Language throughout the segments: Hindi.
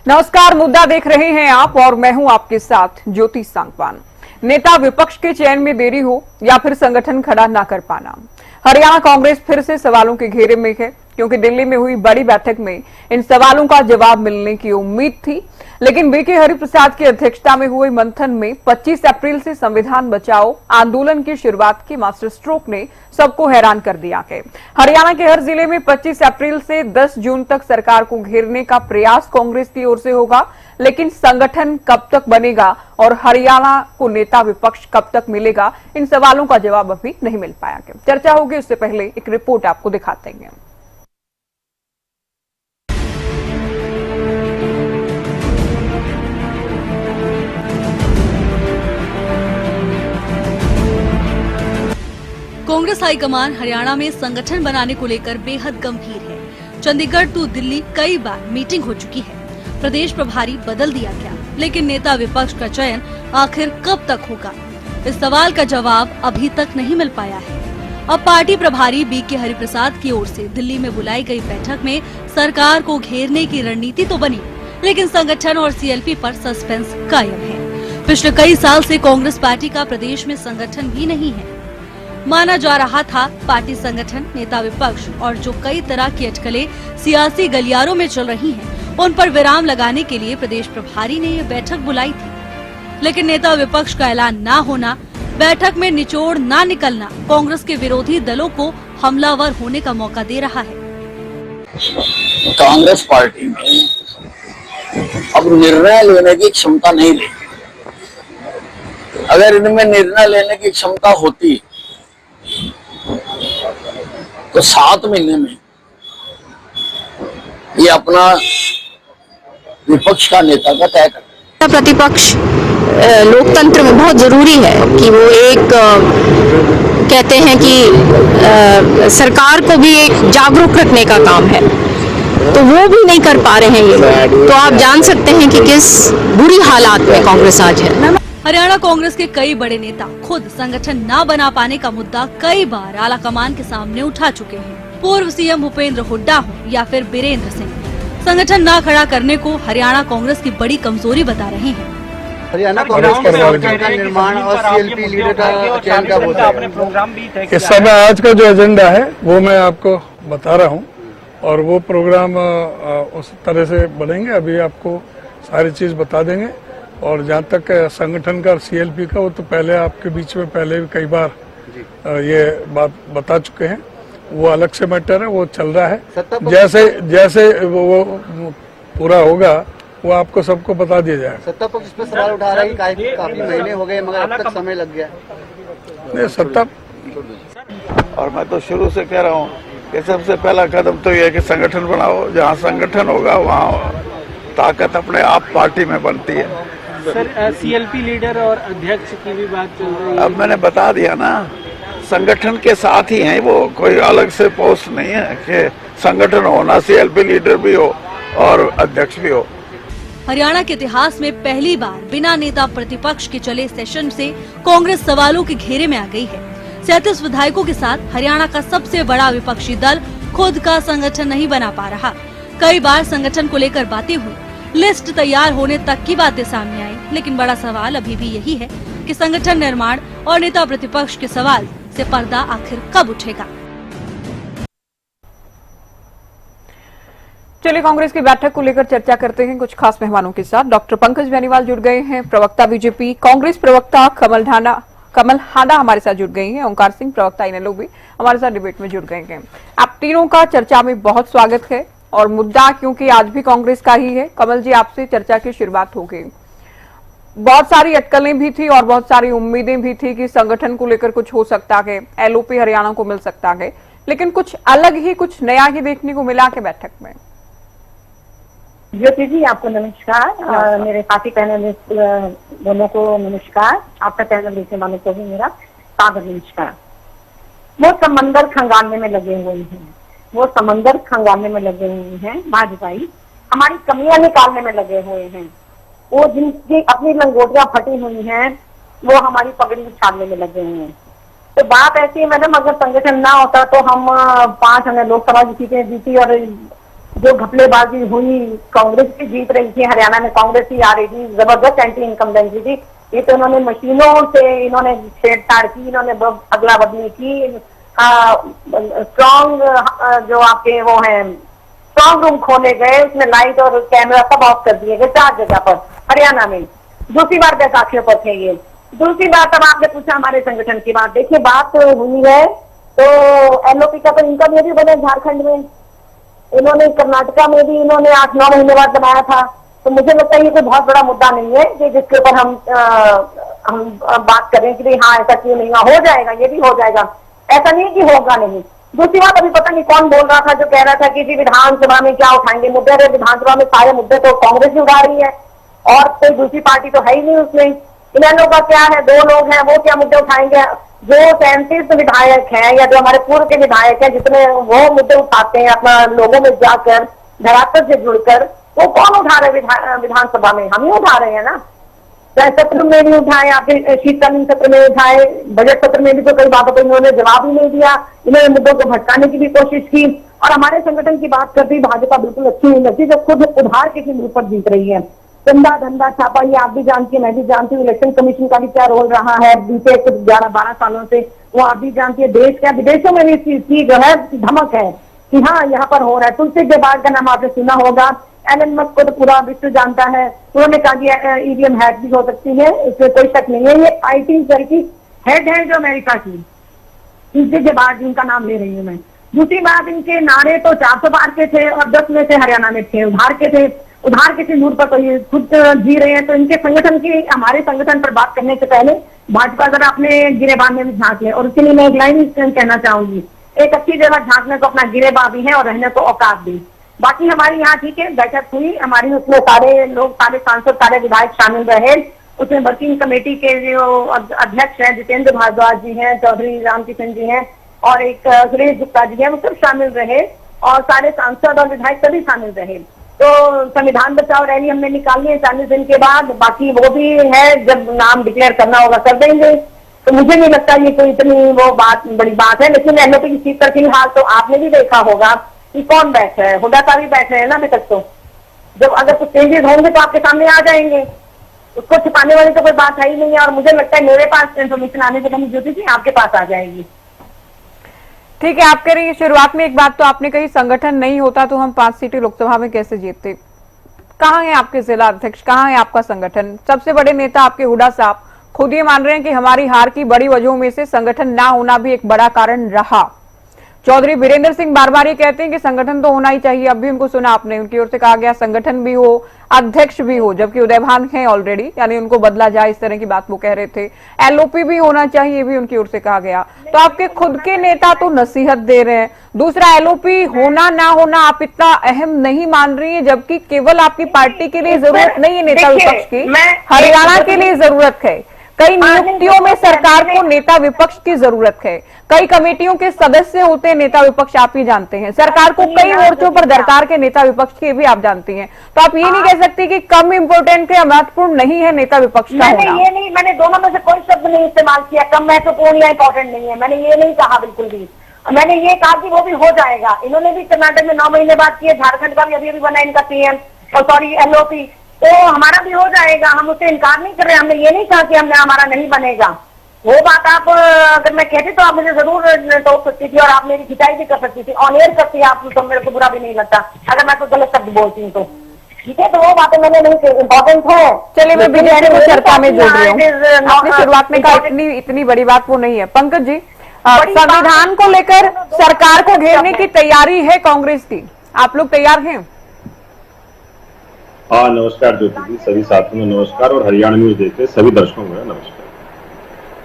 नमस्कार, मुद्दा देख रहे हैं आप और मैं हूं आपके साथ ज्योति सांगवान। नेता विपक्ष के चयन में देरी हो या फिर संगठन खड़ा ना कर पाना, हरियाणा कांग्रेस फिर से सवालों के घेरे में है, क्योंकि दिल्ली में हुई बड़ी बैठक में इन सवालों का जवाब मिलने की उम्मीद थी। लेकिन बीके हरिप्रसाद की अध्यक्षता में हुए मंथन में 25 अप्रैल से संविधान बचाओ आंदोलन की शुरुआत के मास्टर स्ट्रोक ने सबको हैरान कर दिया है। हरियाणा के हर जिले में 25 अप्रैल से 10 जून तक सरकार को घेरने का प्रयास कांग्रेस की ओर से होगा, लेकिन संगठन कब तक बनेगा और हरियाणा को नेता विपक्ष कब तक मिलेगा, इन सवालों का जवाब अभी नहीं मिल पाया है। चर्चा होगी, उससे पहले एक रिपोर्ट आपको दिखाते हैं। कांग्रेस हाईकमान हरियाणा में संगठन बनाने को लेकर बेहद गंभीर है। चंडीगढ़ टू दिल्ली कई बार मीटिंग हो चुकी है, प्रदेश प्रभारी बदल दिया गया, लेकिन नेता विपक्ष का चयन आखिर कब तक होगा, इस सवाल का जवाब अभी तक नहीं मिल पाया है। अब पार्टी प्रभारी बीके हरिप्रसाद की ओर से दिल्ली में बुलाई गई बैठक में सरकार को घेरने की रणनीति तो बनी, लेकिन संगठन और सीएलपी पर सस्पेंस कायम है। पिछले कई साल से कांग्रेस पार्टी का प्रदेश में संगठन भी नहीं है। माना जा रहा था पार्टी संगठन, नेता विपक्ष और जो कई तरह की अटकलें सियासी गलियारों में चल रही हैं, उन पर विराम लगाने के लिए प्रदेश प्रभारी ने ये बैठक बुलाई थी। लेकिन नेता विपक्ष का ऐलान ना होना, बैठक में निचोड़ ना निकलना कांग्रेस के विरोधी दलों को हमलावर होने का मौका दे रहा है। कांग्रेस पार्टी में अब निर्णय लेने की क्षमता नहीं रही। अगर इनमें निर्णय लेने की क्षमता होती तो 7 महीने में ये अपना विपक्ष का नेता का तय कर। प्रतिपक्ष लोकतंत्र में बहुत जरूरी है कि वो एक कहते हैं कि सरकार को भी एक जागरूक रखने का काम है, तो वो भी नहीं कर पा रहे हैं ये लोग। तो आप जान सकते हैं कि किस बुरी हालात में कांग्रेस आज है। हरियाणा कांग्रेस के कई बड़े नेता खुद संगठन न बना पाने का मुद्दा कई बार आला कमान के सामने उठा चुके हैं। पूर्व सीएम भूपेंद्र हुड्डा हो या फिर बीरेंद्र सिंह, संगठन न खड़ा करने को हरियाणा कांग्रेस की बड़ी कमजोरी बता रहे हैं। हरियाणा कांग्रेस का निर्माण और सीएलपी लीडर का चयन कब होता है? इस समय आज का जो एजेंडा है वो मैं आपको बता रहा हूँ और वो प्रोग्राम उस तरह से बनेंगे। अभी आपको सारी चीज बता देंगे। और जहाँ तक संगठन का और सीएलपी का, वो तो पहले आपके बीच में पहले भी कई बार ये बात बता चुके हैं। वो अलग से मैटर है, वो चल रहा है। जैसे वो पूरा होगा वो आपको सबको बता दिया जाएगा। सत्ता पक्ष इस पर सवाल उठा रहा है कि काफी महीने हो गए मगर अब तक समय लग गया। नहीं, सत्ता और मैं तो शुरू से कह रहा हूँ कि सबसे पहला कदम तो ये है कि संगठन बनाओ। जहाँ संगठन होगा वहाँ ताकत अपने आप पार्टी में बनती है। सर, सीएलपी लीडर और अध्यक्ष की भी बात चल रही है। अब मैंने बता दिया ना, संगठन के साथ ही हैं वो, कोई अलग से पोस्ट नहीं है कि संगठन होना सीएलपी लीडर भी हो और अध्यक्ष भी हो। हरियाणा के इतिहास में पहली बार बिना नेता प्रतिपक्ष के चले सेशन से कांग्रेस सवालों के घेरे में आ गई है। 37 विधायकों के साथ हरियाणा का सबसे बड़ा विपक्षी दल खुद का संगठन नहीं बना पा रहा। कई बार संगठन को लेकर बातें हुई, लिस्ट तैयार होने तक की बातें सामने आई, लेकिन बड़ा सवाल अभी भी यही है कि संगठन निर्माण और नेता प्रतिपक्ष के सवाल से पर्दा आखिर कब उठेगा। चलिए, कांग्रेस की बैठक को लेकर चर्चा करते हैं कुछ खास मेहमानों के साथ। डॉक्टर पंकज बेनीवाल जुड़ गए हैं, प्रवक्ता बीजेपी। कांग्रेस प्रवक्ता कमल हांडा हमारे साथ जुड़ गई हैं। ओंकार सिंह प्रवक्ता इनेलो भी हमारे साथ डिबेट में जुड़ गए हैं। आप तीनों का चर्चा में बहुत स्वागत है और मुद्दा क्योंकि आज भी कांग्रेस का ही है। कमल जी, आपसे चर्चा की शुरुआत हो गई। बहुत सारी अटकलें भी थी और बहुत सारी उम्मीदें भी थी कि संगठन को लेकर कुछ हो सकता है, एलओपी हरियाणा को मिल सकता है, लेकिन कुछ अलग ही, कुछ नया ही देखने को मिला के बैठक में। ज्योति जी, आपको नमस्कार। मेरे साथी पैनलिस्ट दोनों को नमस्कार। आपका पैनल देखने वालों को भी मेरा सादर नमस्कार। वो समंदर खंगालने में लगे हुए हैं, वो समंदर खंगालने में लगे हुए हैं। भाजपाई हमारी कमियां निकालने में लगे हुए हैं। वो जिनकी अपनी लंगोटियां फटी हुई हैं, वो हमारी पगड़ी उछालने में लगे हुए हैं। तो बात ऐसी है मैडम, अगर संगठन ना होता तो हम 5 हमने लोकसभा की सीटें जीती और जो घपलेबाजी हुई, कांग्रेस की जीत रही थी, हरियाणा में कांग्रेस ही आ रही थी, जबरदस्त एंटी इनकम्बेंसी थी। ये तो इन्होंने मशीनों से इन्होंने छेड़छाड़ की, इन्होंने अगला बदली की, स्ट्रॉन्ग जो आपके वो हैं स्ट्रॉन्ग रूम खोले गए, उसमें लाइट और कैमरा सब ऑफ कर दिए गए 4 जगह पर हरियाणा में। दूसरी बार बैसाखियों पर थे ये। दूसरी बात, अब आपने पूछा हमारे संगठन की बात, देखिए बात हुई है तो एलओपी का तो इनका भी बना झारखंड में, इन्होंने कर्नाटका में भी इन्होंने 8-9 महीने बाद बनाया था। तो मुझे लगता है ये कोई बहुत बड़ा मुद्दा नहीं है कि जिसके ऊपर हम बात करें कि भाई हाँ ऐसा क्यों नहीं हो जाएगा, ये भी हो जाएगा, ऐसा नहीं कि होगा नहीं। दूसरी बात, अभी पता नहीं कौन बोल रहा था जो कह रहा था कि जी विधानसभा में क्या उठाएंगे मुद्दे। अरे विधानसभा में सारे मुद्दे तो कांग्रेस ही उठा रही है और कोई दूसरी पार्टी तो है ही नहीं उसमें। इन्हें का क्या है, 2 लोग हैं, वो क्या मुद्दे उठाएंगे। जो 37 विधायक हैं या जो हमारे पूर्व के विधायक हैं, जितने वो मुद्दे उठाते हैं अपना लोगों में जाकर धरातल से जुड़कर, वो कौन उठा रहे विधानसभा में? हम ही उठा रहे हैं ना। चाहे सत्र में भी उठाए, आपके शीतकालीन सत्र में उठाए, बजट सत्र में भी तो कई बातों पर इन्होंने जवाब ही नहीं दिया, इन्होंने मुद्दों को भटकाने की भी कोशिश की। और हमारे संगठन की बात करती भाजपा बिल्कुल अच्छी नहीं लगती जब खुद उधार के मुंह पर जीत रही है। चंदा धंधा छापा, ये आप भी जानती है, मैं भी जानती हूँ। इलेक्शन कमीशन का भी क्या रोल रहा है बीते कुछ 11-12 सालों से, वो आप भी जानती है। देश क्या विदेशों में भी इस चीज की जो है धमक है कि हाँ यहाँ पर हो रहा है। तुलसी गेबार्ड का नाम आपने सुना होगा, एलन मस्क को तो पूरा विश्व जानता है। उन्होंने कहा कि ईवीएम हैक भी हो सकती है, इसमें कोई शक नहीं है। ये IT सेल की हेड है जो अमेरिका की, तुलसी गेबार्ड जिनका नाम ले रही हूँ मैं। दूसरी बात, इनके नारे तो 400 पार के थे और 10 में से हरियाणा में थे, उधार के थे। उधार के सिंदूर पर तो ये खुद जी रहे हैं। तो इनके संगठन की, हमारे संगठन पर बात करने से पहले भाजपा जरा अपने गिरेबान में भी झांक ले। और उसके लिए मैं एक लाइन कहना चाहूंगी, एक अच्छी जगह झांकने को अपना गिरेबान भी है और रहने को औकात भी। बाकी हमारी यहाँ ठीक है, बैठक हुई हमारी, उसमें सारे लोग, सारे सांसद, सारे विधायक शामिल रहे। उसमें वर्किंग कमेटी के जो अध्यक्ष हैं जितेंद्र भारद्वाज जी हैं, चौधरी रामकिशन जी हैं और एक सुरेश गुप्ता जी हैं, वो सब शामिल रहे और सारे सांसद और विधायक सभी शामिल रहे। तो संविधान बचाओ रैली हमने निकाली है 40 दिन के बाद, बाकी वो भी है, जब नाम डिक्लेयर करना होगा कर देंगे। तो मुझे नहीं लगता ये कोई इतनी वो बात बड़ी बात है। लेकिन एलओपी की सीट पर फिलहाल तो आपने भी देखा होगा कि कौन बैठ है, हुड्डा साहब भी बैठ रहे हैं ना अभी तक। तो जब अगर कुछ चेंजेस होंगे तो आपके सामने आ जाएंगे, उसको छिपाने वाली तो कोई बात है ही नहीं है। और मुझे लगता है मेरे पास इन्फॉर्मेशन आने से कहीं ज्योति थी आपके पास आ जाएगी। ठीक है, आप कह रही है शुरुआत में एक बात तो आपने कही, संगठन नहीं होता तो हम 5 सीटें लोकसभा में कैसे जीतते। कहाँ है आपके जिला अध्यक्ष, कहाँ है आपका संगठन? सबसे बड़े नेता आपके हुड्डा साहब खुद ये मान रहे हैं कि हमारी हार की बड़ी वजहों में से संगठन ना होना भी एक बड़ा कारण रहा। चौधरी वीरेंद्र सिंह बार बार ये कहते हैं कि संगठन तो होना ही चाहिए। अब भी उनको सुना आपने, उनकी ओर से कहा गया संगठन भी हो, अध्यक्ष भी हो, जबकि उदयभान है ऑलरेडी, यानी उनको बदला जाए, इस तरह की बात वो कह रहे थे। एलओपी भी होना चाहिए, भी उनकी ओर से कहा गया। तो आपके खुद के नेता तो नसीहत दे रहे हैं। दूसरा, एलओपी होना ना होना आप इतना अहम नहीं मान रही है, जबकि केवल आपकी पार्टी के लिए जरूरत नहीं है नेता विपक्ष की, हरियाणा के लिए जरूरत है। कई नियुक्तियों में सरकार को नेता विपक्ष की जरूरत है। कई कमेटियों के सदस्य होते हैं नेता विपक्ष, आप ही जानते हैं। सरकार को कई मोर्चों पर दरकार के नेता विपक्ष के भी आप जानती हैं। तो आप ये नहीं कह सकती कि कम इम्पोर्टेंट है, महत्वपूर्ण नहीं है नेता विपक्ष का होना। मैंने दोनों में से कोई शब्द नहीं इस्तेमाल किया, कम महत्वपूर्ण या इंपॉर्टेंट नहीं है, मैंने ये नहीं कहा बिल्कुल भी। मैंने ये कहा कि वो भी हो जाएगा। इन्होंने भी कर्नाटक में 9 महीने बाद किए, झारखंड का भी अभी बना इनका सीएम और सॉरी एलओपी, तो हमारा भी हो जाएगा। हम उससे इनकार नहीं कर रहे, हमने ये नहीं कहा कि हमने हमारा नहीं बनेगा। वो बात आप अगर मैं कहती तो आप मुझे जरूर टोक सकती थी और आप मेरी खिंचाई भी कर सकती थी, ऑन एयर करती आप, तो मेरे को बुरा भी नहीं लगता अगर मैं कोई गलत शब्द बोलती हूँ तो। ठीक है, तो वो बातें मैंने नहीं, इम्पोर्टेंट है। चलिए, मैं बीजेपी को चर्चा में जोड़ रही हूँ। आपने शुरुआत में कहा इतनी बड़ी बात वो नहीं है। पंकज जी, संविधान को लेकर सरकार को घेरने की तैयारी है कांग्रेस की, आप लोग तैयार हैं? हाँ, नमस्कार ज्योति जी, सभी साथियों में नमस्कार और हरियाणा न्यूज देख रहे सभी दर्शकों को नमस्कार।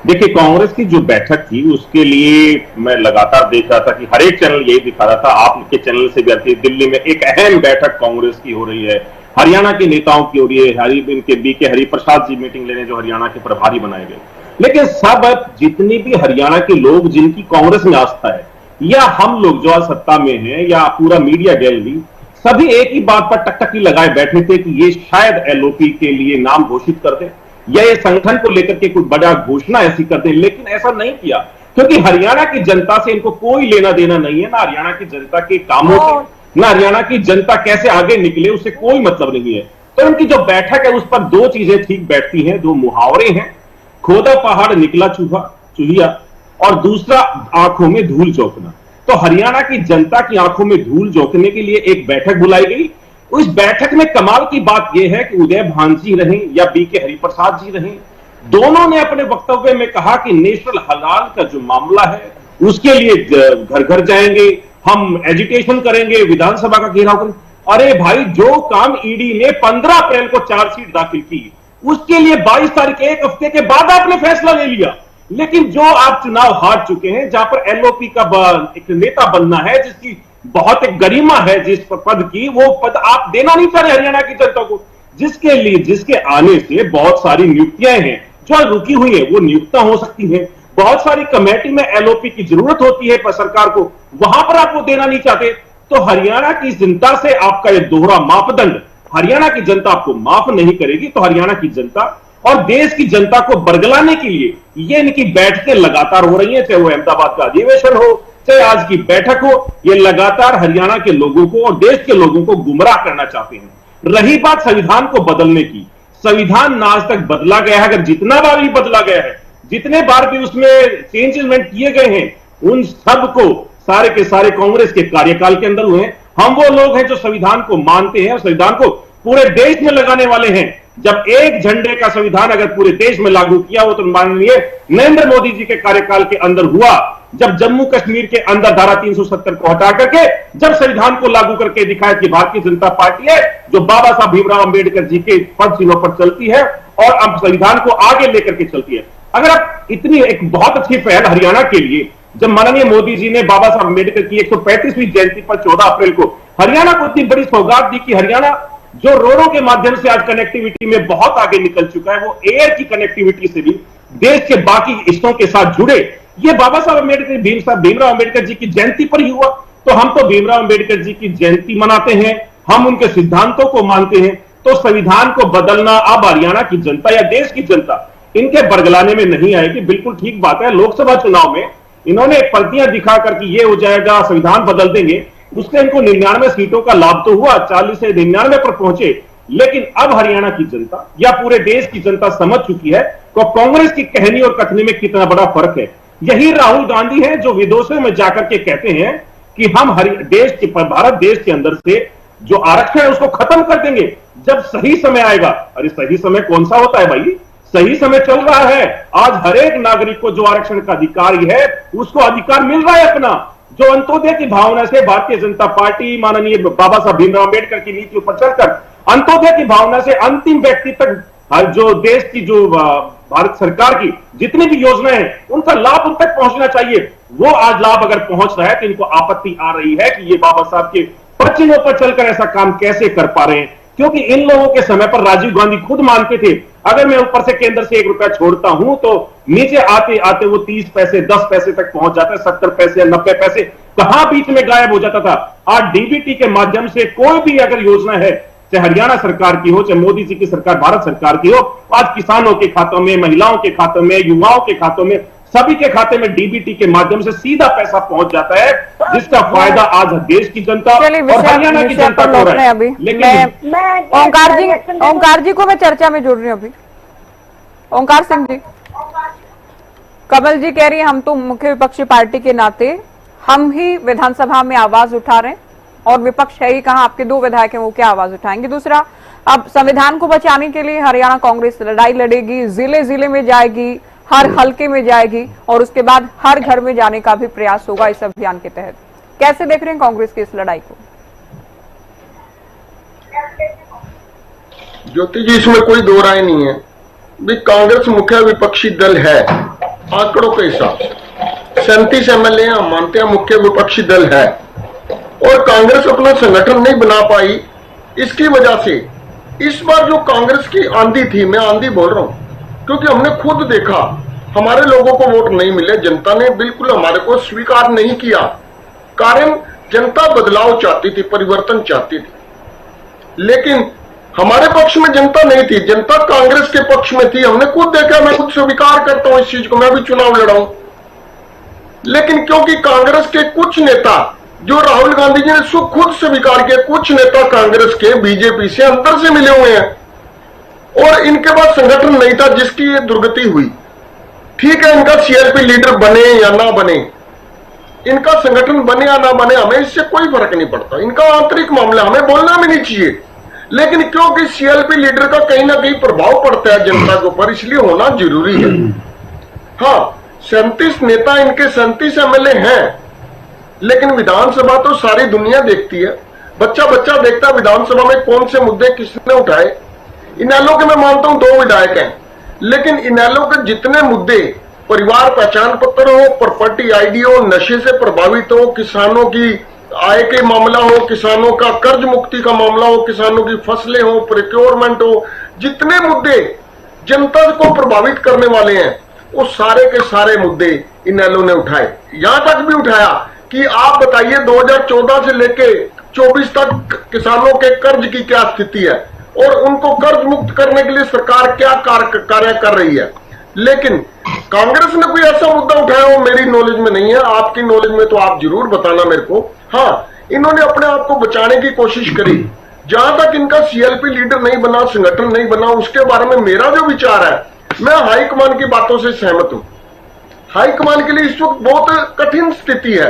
देखिए, कांग्रेस की जो बैठक थी उसके लिए मैं लगातार देख रहा था कि हर एक चैनल यही दिखा रहा था, आपके चैनल से भी आती है, दिल्ली में एक अहम बैठक कांग्रेस की हो रही है, हरियाणा के नेताओं की हो रही है। इनके बीके हरिप्रसाद जी मीटिंग लेने, जो हरियाणा के प्रभारी बनाए गए। लेकिन सब जितनी भी हरियाणा के लोग जिनकी कांग्रेस में आस्था है, या हम लोग जो आज सत्ता में हैं, या पूरा मीडिया गैलरी, सभी एक ही बात पर टकटकी लगाए बैठे थे कि ये शायद एलओपी के लिए नाम घोषित कर दे या ये संगठन को लेकर के कुछ बड़ा घोषणा ऐसी कर दे। लेकिन ऐसा नहीं किया, क्योंकि हरियाणा की जनता से इनको कोई लेना देना नहीं है, ना हरियाणा की जनता के कामों से, ना हरियाणा की जनता कैसे आगे निकले, उससे कोई मतलब नहीं है। तो उनकी जो बैठक है उस पर दो चीजें ठीक बैठती हैं, दो मुहावरे हैं, खोदा पहाड़ निकला चूहिया, और दूसरा आंखों में धूल झोंकना। तो हरियाणा की जनता की आंखों में धूल झोंकने के लिए एक बैठक बुलाई गई। उस बैठक में कमाल की बात यह है कि उदय भान जी रहे या बीके हरिप्रसाद जी रहे, दोनों ने अपने वक्तव्य में कहा कि नेशनल हलाल का जो मामला है उसके लिए घर घर जाएंगे, हम एजुटेशन करेंगे, विधानसभा का घेराव करेंगे। अरे भाई, जो काम ईडी ने 15 अप्रैल को चार्जशीट दाखिल की, उसके लिए 22 तारीख, एक हफ्ते के बाद आपने फैसला ले लिया। लेकिन जो आप चुनाव हार चुके हैं, जहां पर एलओपी का एक नेता बनना है, जिसकी बहुत एक गरिमा है जिस पद की, वो पद आप देना नहीं चाह रहे हरियाणा की जनता को, जिसके आने से बहुत सारी नियुक्तियां हैं जो रुकी हुई है, वो नियुक्तियां हो सकती हैं। बहुत सारी कमेटी में एलओपी की जरूरत होती है पर सरकार को, वहां पर आप वो देना नहीं चाहते। तो हरियाणा की जनता से आपका ये दोहरा मापदंड, हरियाणा की जनता आपको माफ नहीं करेगी। तो हरियाणा की जनता और देश की जनता को बरगलाने के लिए ये इनकी बैठकें लगातार हो रही हैं, चाहे वो अहमदाबाद का अधिवेशन हो, चाहे आज की बैठक हो, ये लगातार हरियाणा के लोगों को और देश के लोगों को गुमराह करना चाहते हैं। रही बात संविधान को बदलने की, संविधान ना आज तक बदला गया है, अगर जितना बार भी बदला गया है, जितने बार भी उसमें चेंजेसमेंट किए गए हैं, उन सब को सारे के सारे कांग्रेस के कार्यकाल के अंदर हुए हैं। हम वो लोग हैं जो संविधान को मानते हैं और संविधान को पूरे देश में लगाने वाले हैं। जब एक झंडे का संविधान अगर पूरे देश में लागू किया हो तो माननीय नरेंद्र मोदी जी के कार्यकाल के अंदर हुआ, जब जम्मू कश्मीर के अंदर धारा 370 को हटा करके जब संविधान को लागू करके दिखाया कि भारतीय जनता पार्टी है जो बाबा साहब भीमराव अंबेडकर जी के पद चिन्हों पर चलती है और अब संविधान को आगे लेकर के चलती है। अगर आप इतनी एक बहुत अच्छी पहल हरियाणा के लिए, जब माननीय मोदी जी ने बाबा साहब अंबेडकर की 135वीं जयंती पर 14 अप्रैल को हरियाणा को इतनी बड़ी सौगात दी कि हरियाणा जो रोडों के माध्यम से आज कनेक्टिविटी में बहुत आगे निकल चुका है, वो एयर की कनेक्टिविटी से भी देश के बाकी हिस्सों के साथ जुड़े, ये बाबा साहब अम्बेडकर भीमराव अंबेडकर जी की जयंती पर ही हुआ। तो हम तो भीमराव अंबेडकर जी की जयंती मनाते हैं, हम उनके सिद्धांतों को मानते हैं। तो संविधान को बदलना अब हरियाणा की जनता या देश की जनता इनके बरगलाने में नहीं आएगी। बिल्कुल ठीक बात है, लोकसभा चुनाव में इन्होंने पर्चियां दिखा करके ये हो जाएगा, संविधान बदल देंगे, उससे इनको 99 सीटों का लाभ तो हुआ, 40 से 99 पर पहुंचे। लेकिन अब हरियाणा की जनता या पूरे देश की जनता समझ चुकी है कि कांग्रेस की कहनी और कथनी में कितना बड़ा फर्क है। यही राहुल गांधी हैं जो विदेशों में जाकर के कहते हैं कि हम भारत देश के अंदर से जो आरक्षण है उसको खत्म कर देंगे जब सही समय आएगा। अरे सही समय कौन सा होता है भाई, सही समय चल रहा है। आज हर एक नागरिक को जो आरक्षण का अधिकार है उसको अधिकार मिल रहा है अपना। जो अंत्योदय की भावना से भारतीय जनता पार्टी माननीय बाबा साहब भीमराव अंबेडकर की नीतियों पर चलकर अंत्योदय की भावना से अंतिम व्यक्ति तक जो देश की जो भारत सरकार की जितनी भी योजनाएं हैं उनका लाभ उन तक पहुंचना चाहिए। वो आज लाभ अगर पहुंच रहा है तो इनको आपत्ति आ रही है कि ये बाबा साहब के पचिनों पर चलकर ऐसा काम कैसे कर पा रहे हैं। क्योंकि इन लोगों के समय पर राजीव गांधी खुद मानते थे अगर मैं ऊपर से केंद्र से 1 रुपया छोड़ता हूं तो नीचे आते आते वो 30 पैसे 10 पैसे तक पहुंच जाता है, 70 पैसे या 90 पैसे कहां बीच में गायब हो जाता था। आज डीबीटी के माध्यम से कोई भी अगर योजना है, चाहे हरियाणा सरकार की हो, चाहे मोदी जी की सरकार भारत सरकार की हो, आज किसानों के खातों में, महिलाओं के खातों में, युवाओं के खातों में, सभी के खाते में डीबीटी के माध्यम से सीधा पैसा पहुंच जाता है, जिसका फायदा आज देश की जनता और हरियाणा की जनता को हो रहा है। लेकिन ओंकार जी को मैं चर्चा में जोड़ रही हूँ अभी। ओंकार सिंह जी, कमल जी कह रही है हम तो मुख्य विपक्षी पार्टी के नाते हम ही विधानसभा में आवाज उठा रहे हैं और विपक्ष है ही कहां, आपके 2 विधायक हैं वो क्या आवाज उठाएंगे। दूसरा, अब संविधान को बचाने के लिए हरियाणा कांग्रेस लड़ाई लड़ेगी, जिले जिले में जाएगी, हर हलके में जाएगी और उसके बाद हर घर में जाने का भी प्रयास होगा इस अभियान के तहत। कैसे देख रहे हैं कांग्रेस की इस लड़ाई को? ज्योति जी, इसमें कोई दो राय नहीं है भी कांग्रेस मुख्य विपक्षी दल है। आंकड़ों के हिसाब से 37 एमएलए हम मानते हैं मुख्य विपक्षी दल है और कांग्रेस अपना संगठन नहीं बना पाई। इसकी वजह से इस बार जो कांग्रेस की आंधी थी, मैं आंधी बोल रहा हूं क्योंकि हमने खुद देखा हमारे लोगों को वोट नहीं मिले, जनता ने बिल्कुल हमारे को स्वीकार नहीं किया। कारण जनता बदलाव चाहती थी, परिवर्तन चाहती थी, लेकिन हमारे पक्ष में जनता नहीं थी, जनता कांग्रेस के पक्ष में थी। हमने खुद देखा, मैं खुद स्वीकार करता हूं इस चीज को, मैं भी चुनाव लड़ा हूं। लेकिन क्योंकि कांग्रेस के कुछ नेता जो राहुल गांधी जी ने खुद स्वीकार किया, कुछ नेता कांग्रेस के बीजेपी से अंदर से मिले हुए हैं और इनके पास संगठन नहीं था जिसकी ये दुर्गति हुई। ठीक है, इनका सीएलपी लीडर बने या ना बने, इनका संगठन बने या ना बने, हमें इससे कोई फर्क नहीं पड़ता, इनका आंतरिक मामला, हमें बोलना भी नहीं चाहिए। लेकिन क्योंकि सीएलपी लीडर का कहीं ना कहीं प्रभाव पड़ता है जनता के ऊपर, इसलिए होना जरूरी है। हाँ, 37 नेता, इनके 37 एमएलए हैं, लेकिन विधानसभा तो सारी दुनिया देखती है, बच्चा बच्चा देखता है विधानसभा में कौन से मुद्दे किसने उठाए। इनेलो के मैं मानता हूं 2 विधायक हैं, लेकिन इनेलो के जितने मुद्दे, परिवार पहचान पत्र हो, प्रॉपर्टी आईडी हो, नशे से प्रभावित हो, किसानों की आय के मामला हो, किसानों का कर्ज मुक्ति का मामला हो, किसानों की फसलें हो, प्रोक्योरमेंट हो, जितने मुद्दे जनता को प्रभावित करने वाले हैं, वो सारे के सारे मुद्दे इनेलो ने उठाए। यहां तक भी उठाया कि आप बताइए 2014 से लेके 24 तक किसानों के कर्ज की क्या स्थिति है और उनको कर्ज मुक्त करने के लिए सरकार क्या कार्य कर रही है। लेकिन कांग्रेस ने कोई ऐसा मुद्दा उठाया वो मेरी नॉलेज में नहीं है, आपकी नॉलेज में तो आप जरूर बताना मेरे को। हाँ, इन्होंने अपने आप को बचाने की कोशिश करी। जहां तक इनका सीएलपी लीडर नहीं बना, संगठन नहीं बना, उसके बारे में मेरा जो विचार है, मैं हाईकमान की बातों से सहमत हूं। हाईकमान के लिए इस वक्त बहुत कठिन स्थिति है,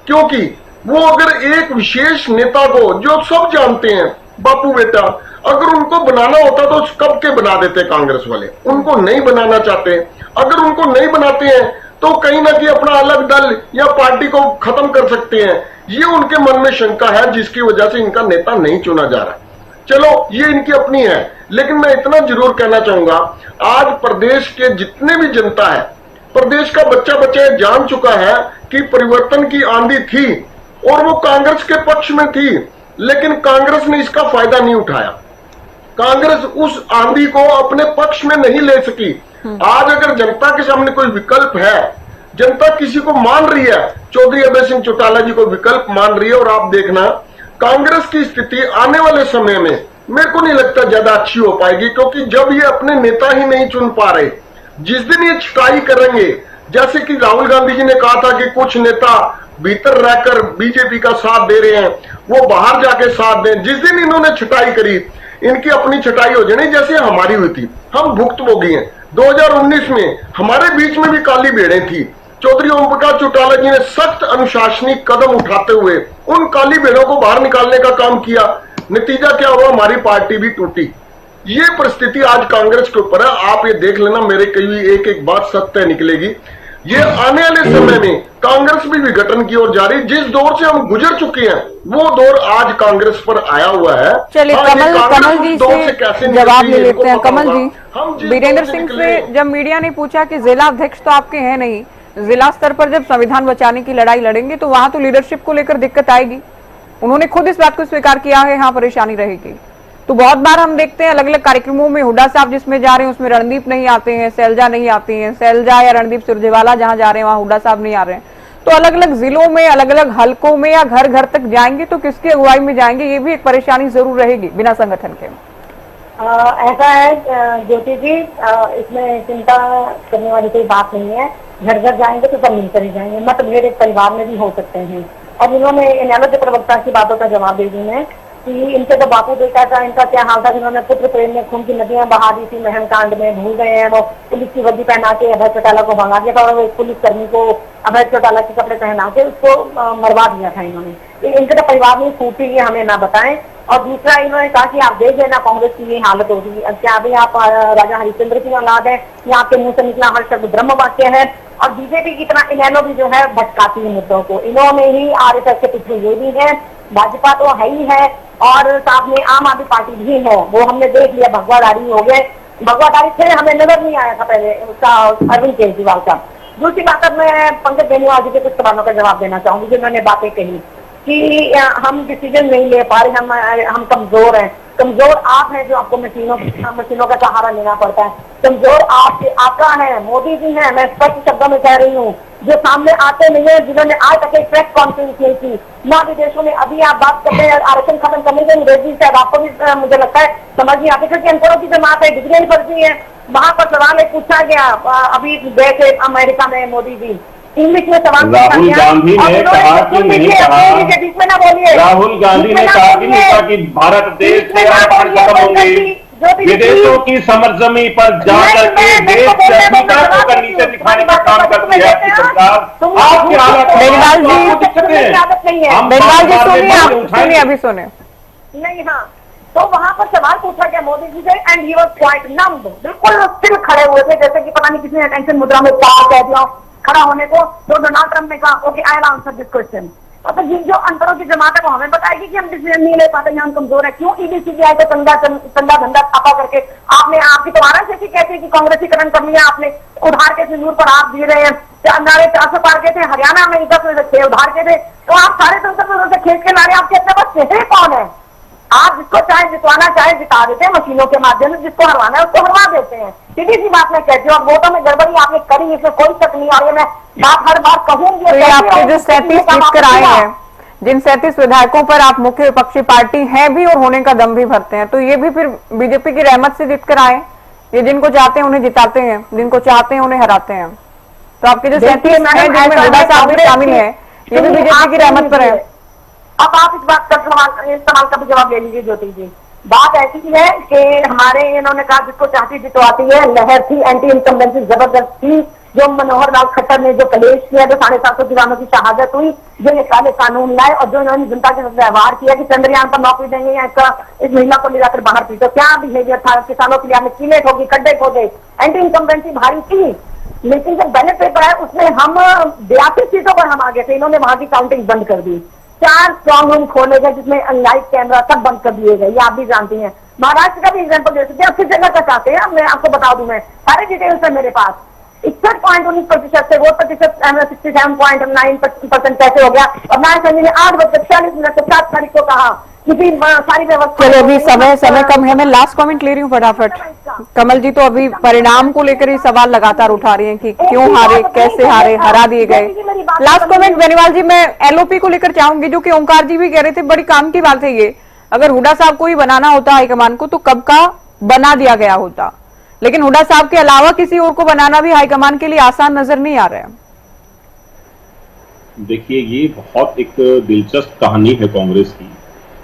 क्योंकि वो अगर एक विशेष नेता को, जो सब जानते हैं बापू बेटा, अगर उनको बनाना होता तो कब के बना देते कांग्रेस वाले। उनको नहीं बनाना चाहते, अगर उनको नहीं बनाते हैं तो कहीं ना कहीं अपना अलग दल या पार्टी को खत्म कर सकते हैं। ये उनके मन में शंका है, जिसकी वजह से इनका नेता नहीं चुना जा रहा। चलो, ये इनकी अपनी है, लेकिन मैं इतना जरूर कहना चाहूंगा, आज प्रदेश के जितने भी जनता है, प्रदेश का बच्चा बच्चा जान चुका है कि परिवर्तन की आंधी थी और वो कांग्रेस के पक्ष में थी, लेकिन कांग्रेस ने इसका फायदा नहीं उठाया। कांग्रेस उस आंधी को अपने पक्ष में नहीं ले सकी। आज अगर जनता के सामने कोई विकल्प है, जनता किसी को मान रही है, चौधरी अभय सिंह चौटाला जी को विकल्प मान रही है, और आप देखना कांग्रेस की स्थिति आने वाले समय में मेरे को नहीं लगता ज्यादा अच्छी हो पाएगी, क्योंकि जब ये अपने नेता ही नहीं चुन पा रहे, जिस दिन ये छटाई करेंगे, जैसे कि राहुल गांधी जी ने कहा था कि कुछ नेता भीतर रहकर बीजेपी का साथ दे रहे हैं, वो बाहर जाके साथ दें, जिस दिन इन्होंने छटाई करी, इनकी अपनी छटाई हो जानी, जैसे हमारी हुई थी। हम भुक्तभोगी हैं। 2019 में हमारे बीच में भी काली भेड़ें थी। चौधरी ओम प्रकाश चौटाला जी ने सख्त अनुशासनिक कदम उठाते हुए उन काली भेड़ों को बाहर निकालने का काम किया। नतीजा क्या हुआ? हमारी पार्टी भी टूटी। ये परिस्थिति आज कांग्रेस के ऊपर है। आप ये देख लेना, मेरे कई एक एक बात सत्य निकलेगी। ये आने वाले समय में कांग्रेस भी विघटन की ओर जा रही। जिस दौर से हम गुजर चुके हैं, वो दौर आज कांग्रेस पर आया हुआ है। चलिए, कमल जी से जवाब ले लेते हैं। कमल जी, वीरेंद्र सिंह से जब मीडिया ने पूछा कि जिला अध्यक्ष तो आपके हैं नहीं, जिला स्तर पर जब संविधान बचाने की लड़ाई लड़ेंगे तो वहां तो लीडरशिप को लेकर दिक्कत आएगी, उन्होंने खुद इस बात को स्वीकार किया है, यहाँ परेशानी रहेगी। तो बहुत बार हम देखते हैं अलग अलग कार्यक्रमों में हुड्डा साहब जिसमें जा रहे हैं उसमें रणदीप नहीं आते हैं, शैलजा नहीं आती हैं, शैलजा या रणदीप सुरजेवाला जहां जा रहे हैं वहां हुड्डा साहब नहीं आ रहे हैं। तो अलग अलग जिलों में, अलग अलग हलकों में या घर घर तक जाएंगे तो किसकी अगुवाई में जाएंगे, ये भी एक परेशानी जरूर रहेगी बिना संगठन के। ऐसा है ज्योति जी, इसमें चिंता करने वाली कोई बात नहीं है। घर घर जाएंगे तो सब मिलकर ही जाएंगे, मतभेद एक परिवार में भी हो सकते हैं। और इन्होंने इनेलो के प्रवक्ता की बातों का जवाब दे दी है कि इनके तो बापू बेटा था, इनका क्या हाल था, जिन्होंने पुत्र प्रेम में खून की नदियां बहा दी थी महम कांड में, भूल गए हैं। वो पुलिस की वर्दी पहना के अभय चौटाला को भगा दिया था और एक पुलिसकर्मी को अभय चौटाला के कपड़े पहना के उसको मरवा दिया था इन्होंने। इनके तो परिवार में फूटी, ये हमें ना बताएं। और दूसरा, इन्होंने कहा कि आप देख लेना कांग्रेस की ये हालत होगी। क्या अभी आप राजा हरिश्चंद्र की औलाद है या आपके मुंह से निकला हर शब्द ब्रह्म वाक्य है? और बीजेपी की तरह इनेलो भी जो है भटकाती है मुद्दों को। इन्होंने ही आरएसएस के पीछे ये भी है, भाजपा तो है ही है, और साथ में आम आदमी पार्टी भी है। वो हमने देख लिया, भगवाधारी हो गए। भगवाधारी थे, हमें नजर नहीं आया था पहले उसका अरविंद केजरीवाल का। दूसरी बात, अब मैं पंकज बेनीवाल जी के कुछ सवालों का जवाब देना चाहूंगी जिन्होंने बातें कही कि हम डिसीजन नहीं ले पा रहे, हम कमजोर हैं। कमजोर आप हैं जो आपको मशीनों का सहारा लेना पड़ता है। कमजोर आपका है, मोदी जी हैं। मैं स्पष्ट शब्दों में कह रही हूँ, जो सामने आते नहीं है, जिन्होंने आज तक एक प्रेस कॉन्फ्रेंस नहीं की ना विदेशों में। अभी आप बात करते हैं आरक्षण खत्म करने के अंग्रेजी शायद आपको भी मुझे लगता है समझ नहीं आती, क्योंकि अनपढ़ों की जमात है, डिग्री फर्जी है। वहां पर सवाल पूछा गया, अभी गए थे अमेरिका में मोदी जी, इंग्लिश में सवाल राहुल गांधी ने कहा कि नहीं कहा, बीच में ना बोलिए। राहुल गांधी ने कहा कि नहीं कहा कि भारत देश से आरक्षण खत्म होंगे, विदेशों की समर जमी पर जाकर के देश की अस्मिता को नीचे दिखाने का काम करती है आपकी सरकार। आपकी हालत बेनीवाल जी, आपको दिक्कत है। बेनीवाल जी सुनिए, आप सुनिए, अभी सुने नहीं। हाँ, तो वहां पर सवाल पूछा गया मोदी जी से and he was quite numb, बिल्कुल स्थिर खड़े हुए थे, जैसे कि पता नहीं किसी ने अटेंशन मुद्रा में क्या कह दिया खड़ा होने को। तो डोनाल्ड ट्रंप ने कहा okay I will answer this question. तो जो अंतरों की जमात है वो हमें बताएगी कि हम डिसीजन नहीं ले पाते, हम कमजोर है। क्यों ईडी सीबीआई को चंदा धंधा छापा करके आपने आपकी तो वाराणसी कहते हैं कि कांग्रेसीकरण कर लिया आपने, उधार के सिंदूर पर आप दे रहे हैं। 400 पार के थे, हरियाणा में 10 में से 6 उधार के थे, तो आप 350 से खेत के नारे आपके अपने पास चेहरे कौन है? आप जिसको चाहे जितवाना चाहे जिता देते हैं मशीनों के माध्यम से, जिसको हरवाना है उसको हरवा देते हैं। सीधी सी बात मैं कहती हूँ, और वोटों में गड़बड़ी आपने करी, इसमें कोई शक नहीं आ रही है। मैं बात हर बार कहूंगी। तो आपके जो 37 जीत कर आए हैं, जिन 37 विधायकों पर आप मुख्य विपक्षी पार्टी हैं भी और होने का दम भी भरते हैं, तो ये भी फिर बीजेपी की रहमत से जीत कर आए? ये जिनको चाहते हैं उन्हें जिताते हैं, जिनको चाहते हैं उन्हें हराते हैं। तो आपके जो 37 हैं जिनमें हुड्डा साहब भी शामिल है, ये भी बीजेपी की रहमत पर है। अब आप इस बात का सवाल का भी जवाब ले लीजिए ज्योति जी। बात ऐसी है कि हमारे इन्होंने कहा जिसको चाहती जितवाती है, लहर थी, एंटी इनकम्बेंसी जबरदस्त थी, जो मनोहर लाल खट्टर ने जो कलेश किया, जो 750 जवानों की शहादत हुई, जो ये काले कानून लाए और जो इन्होंने जनता के साथ व्यवहार किया कि चंद्रयान पर नौकरी देंगे या इस महिला को ले जाकर बाहर पी, तो क्या बिहेवियर था? किसानों के लिए आपने कीले ठोकी, खड्डे खोदे, एंटी इनकम्बेंसी भारी थी। लेकिन जब बैलेट पेपर है उसमें हम 82 सीटों पर हम आगे थे, इन्होंने वहां की काउंटिंग बंद कर दी। 4 स्ट्रॉन्ग रूम खोले गए जिसमें लाइव कैमरा सब बंद कर दिए गए, ये आप भी जानती हैं। महाराष्ट्र का भी एग्जाम्पल दे सकते हैं, अब किस जगह का चाहते हैं मैं आपको बता दूं, मैं सारे डिटेल्स है मेरे पास। 61.19% से वोट प्रतिशत 67.9% कैसे हो गया? और नारायण संजय ने 8:46 से 7 तारीख को कहा कि सारी व्यवस्था। चलो अभी समय कम है, मैं लास्ट कमेंट ले रही हूँ फटाफट। कमल जी तो अभी परिणाम को लेकर ही सवाल लगातार उठा रही हैं कि क्यों हारे, कैसे हारे, हरा दिए गए। लास्ट कमेंट बेनीवाल जी, मैं एलओपी को लेकर चाहूंगी, जो कि ओंकार जी भी कह रहे थे, बड़ी काम की बात है ये। अगर हुड्डा साहब को ही बनाना होता हाईकमान को तो कब का बना दिया गया होता, लेकिन हुड्डा साहब के अलावा किसी और को बनाना भी हाईकमान के लिए आसान नजर नहीं आ रहा है। देखिए, ये बहुत एक दिलचस्प कहानी है कांग्रेस की।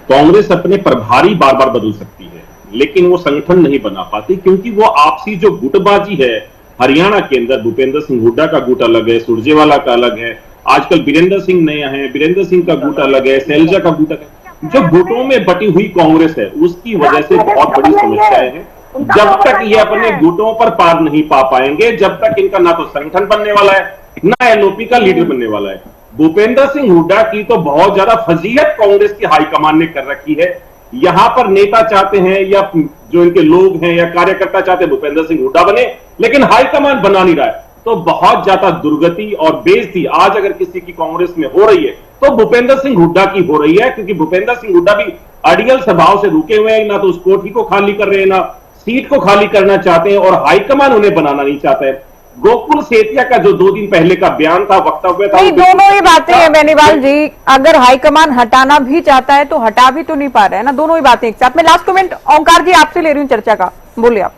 कांग्रेस अपने प्रभारी बार बार बदल सकती है, लेकिन वो संगठन नहीं बना पाती, क्योंकि वो आपसी जो गुटबाजी है, हरियाणा के अंदर भूपेंद्र सिंह हुड्डा का गुट अलग है, सुरजेवाला का अलग है, आजकल बीरेंद्र सिंह नया है, बीरेंद्र सिंह का गुट अलग है, शैलजा का गुट अलग है। जो गुटों में बटी हुई कांग्रेस है, उसकी वजह से बहुत बड़ी समस्याएं हैं। जब तक ये अपने गुटों पर पार नहीं पा पाएंगे, जब तक इनका ना तो संगठन बनने वाला है, ना एलओपी का लीडर बनने वाला है। भूपेंद्र सिंह हुड्डा की तो बहुत ज्यादा फजीहत कांग्रेस की हाईकमान ने कर रखी है। यहां पर नेता चाहते हैं या जो इनके लोग हैं या कार्यकर्ता चाहते हैं भूपेंद्र सिंह हुड्डा बने, लेकिन हाईकमान बना नहीं रहा है, तो बहुत ज्यादा दुर्गति और बेइज्जती आज अगर किसी की कांग्रेस में हो रही है तो भूपेंद्र सिंह हुड्डा की हो रही है, क्योंकि भूपेंद्र सिंह हुड्डा भी अड़ियल स्वभाव से रुके हुए हैं, ना तो उस कोठी को खाली कर रहे हैं, ना सीट को खाली करना चाहते हैं, और हाईकमान उन्हें बनाना नहीं चाहता है। गोकुल सेतिया का जो 2 दिन पहले का बयान था, वक्तव्य था, नहीं, दोनों ही बातें हैं बेनीवाल जी। अगर हाईकमान हटाना भी चाहता है तो हटा भी तो नहीं पा रहा है ना, दोनों ही बातें एक साथ। मैं लास्ट कमेंट ओंकार जी आपसे ले रही हूँ चर्चा का, बोलिए आप।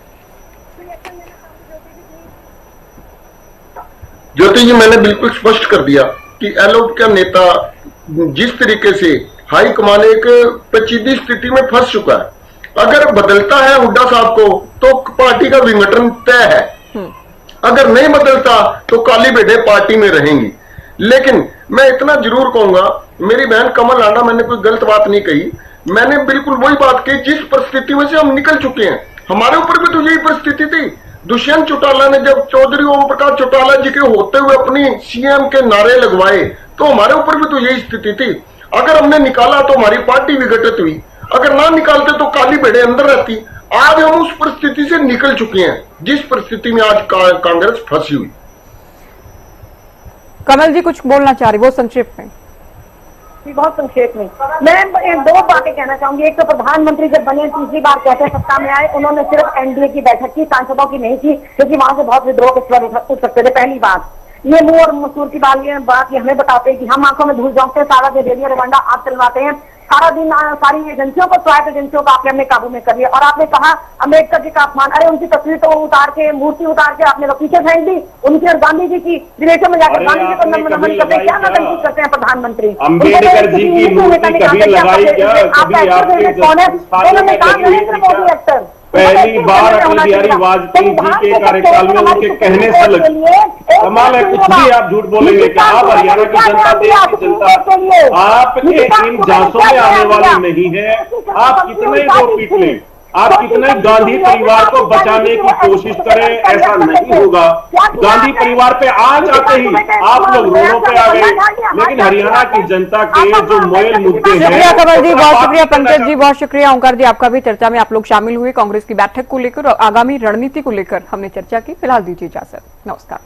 ज्योति जी, मैंने बिल्कुल स्पष्ट कर दिया कि एलओपी का नेता जिस तरीके से हाईकमान एक पेचीदी स्थिति में फंस चुका है। अगर बदलता है हुड्डा साहब को तो पार्टी का विघटन तय है, अगर नहीं बदलता तो काली भेड़ें पार्टी में रहेंगी। लेकिन मैं इतना जरूर कहूंगा, मेरी बहन कमल राणा, मैंने कोई गलत बात नहीं कही, मैंने बिल्कुल वही बात कही जिस परिस्थिति में से हम निकल चुके हैं। हमारे ऊपर भी तो यही परिस्थिति थी। दुष्यंत चौटाला ने जब चौधरी ओम प्रकाश चौटाला जी के होते हुए अपनी सीएम के नारे लगवाए, तो हमारे ऊपर भी तो यही स्थिति थी। अगर हमने निकाला तो हमारी पार्टी विघटित हुई, अगर ना निकालते तो काली भेड़ें अंदर रहती। आज हम उस परिस्थिति से निकल चुके हैं जिस परिस्थिति में आज कांग्रेस फंसी हुई। कमल जी कुछ बोलना चाह रही, वो संक्षेप में। बहुत संक्षेप में मैं 2 बातें कहना चाहूंगी। एक तो प्रधानमंत्री जब बने, तीसरी बार कहते सत्ता में आए, उन्होंने सिर्फ एनडीए की बैठक की, सांसदों की नहीं की, क्योंकि वहां से बहुत विद्रोह के स्वर उठ सकते थे। पहली बात ये मुंह और मसूर की बात ये हमें बताते हैं कि हम आंखों में धूल झोंकते हैं, सारा जो रेडियो रवांडा आप चलवाते हैं, सारा दिन सारी एजेंसियों को, स्वायत्त एजेंसियों को आपने अपने काबू में कर लिया। और आपने कहा अम्बेडकर जी का अपमान, अरे उनकी तस्वीर तो उतार के, मूर्ति उतार के आपने लोग पीछे फेंक दी। उनकी और गांधी जी की विदेशों में जाकर गांधी जी को नमन करते, क्या नमन करते हैं प्रधानमंत्री? अम्बेडकर जी की मूर्ति कभी लगाई क्या? कभी आपके कौन है? उन्होंने कहा नरेंद्र मोदी एक्टर। पहली बार अटल बिहारी वाजपेयी जी के कार्यकाल में उनके कहने से लगी। कमाल है, कुछ भी आप झूठ बोलेंगे कि आप हरियाणा की जनता, देश की जनता आपके इन जांचों में आने वाली नहीं है। आप कितने को पीट लें, आप कितने गांधी परिवार को बचाने की कोशिश करें, ऐसा नहीं होगा। गांधी परिवार पे आज आते ही आप लोग रोडों पे आ गए, लेकिन हरियाणा की जनता के जो मोयल मुद्दे हैं। शुक्रिया कमल जी, बहुत शुक्रिया। पंकज जी बहुत शुक्रिया। ओंकार जी आपका भी चर्चा में आप लोग शामिल हुए। कांग्रेस की बैठक को लेकर और आगामी रणनीति को लेकर हमने चर्चा की। फिलहाल दीजिए इजाजत, नमस्कार।